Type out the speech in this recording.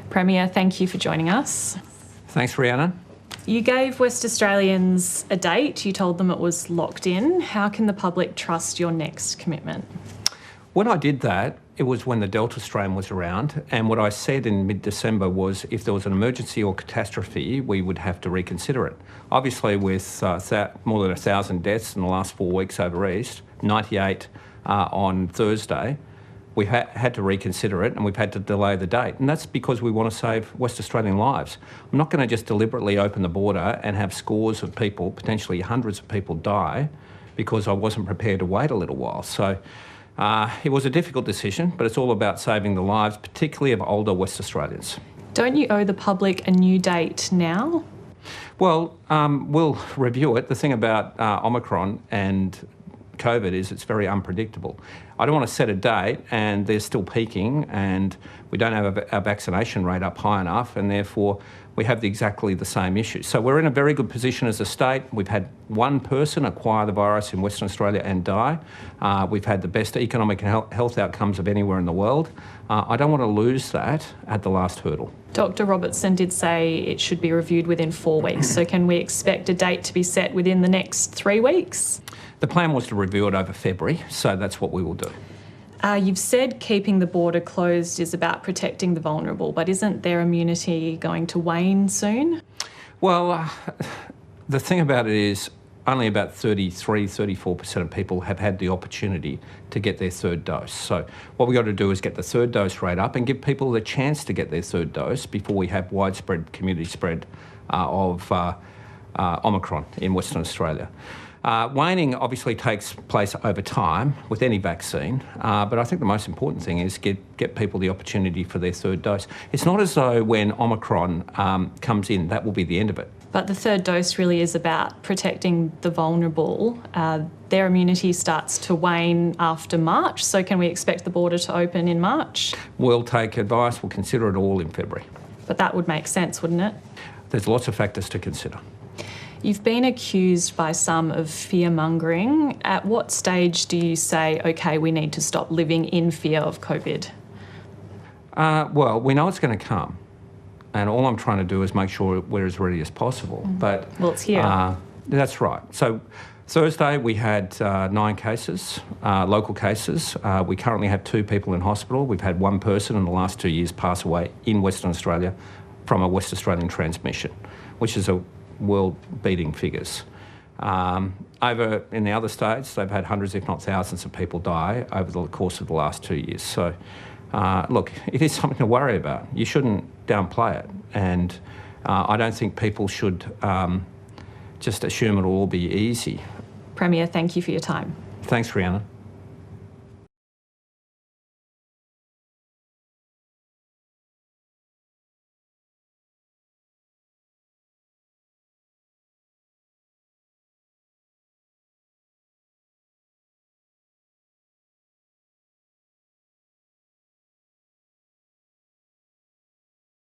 Premier, thank you for joining us. Thanks, Rhiannon. You gave West Australians a date. You told them it was locked in. How can the public trust your next commitment? When I did that, it was when the Delta strain was around, and what I said in mid-December was if there was an emergency or catastrophe, we would have to reconsider it. Obviously, with more than 1,000 deaths in the last 4 weeks over East, 98 on Thursday, we had to reconsider it and we've had to delay the date. And that's because we want to save West Australian lives. I'm not going to just deliberately open the border and have scores of people, potentially hundreds of people, die because I wasn't prepared to wait a little while. So it was a difficult decision, but it's all about saving the lives, particularly of older West Australians. Don't you owe the public a new date now? Well, we'll review it. The thing about Omicron and COVID is it's very unpredictable. I don't want to set a date and they're still peaking and we don't have our vaccination rate up high enough, and therefore we have exactly the same issue. So we're in a very good position as a state. We've had one person acquire the virus in Western Australia and die. We've had the best economic and health outcomes of anywhere in the world. I don't want to lose that at the last hurdle. Dr. Robertson did say it should be reviewed within 4 weeks. So can we expect a date to be set within the next 3 weeks? The plan was to review it over February, so that's what we will do. You've said keeping the border closed is about protecting the vulnerable, but isn't their immunity going to wane soon? Well, the thing about it is only about 34% of people have had the opportunity to get their third dose. So what we've got to do is get the third dose rate up and give people the chance to get their third dose before we have widespread community spread of Omicron in Western Australia. Waning obviously takes place over time with any vaccine, but I think the most important thing is get people the opportunity for their third dose. It's not as though when Omicron comes in, that will be the end of it. But the third dose really is about protecting the vulnerable. Their immunity starts to wane after March, so can we expect the border to open in March? We'll take advice, we'll consider it all in February. But that would make sense, wouldn't it? There's lots of factors to consider. You've been accused by some of fear-mongering. At what stage do you say, OK, we need to stop living in fear of COVID? Well, we know it's going to come, and all I'm trying to do is make sure we're as ready as possible. But well, it's here. That's right. So Thursday we had 9 cases, local cases. We currently have 2 people in hospital. We've had 1 person in the last 2 years pass away in Western Australia from a West Australian transmission, which is a world-beating figures. Over in the other states, they've had hundreds, if not thousands, of people die over the course of the last 2 years. So, look, it is something to worry about. You shouldn't downplay it, and I don't think people should just assume it'll all be easy. Premier, thank you for your time. Thanks, Rhiannon.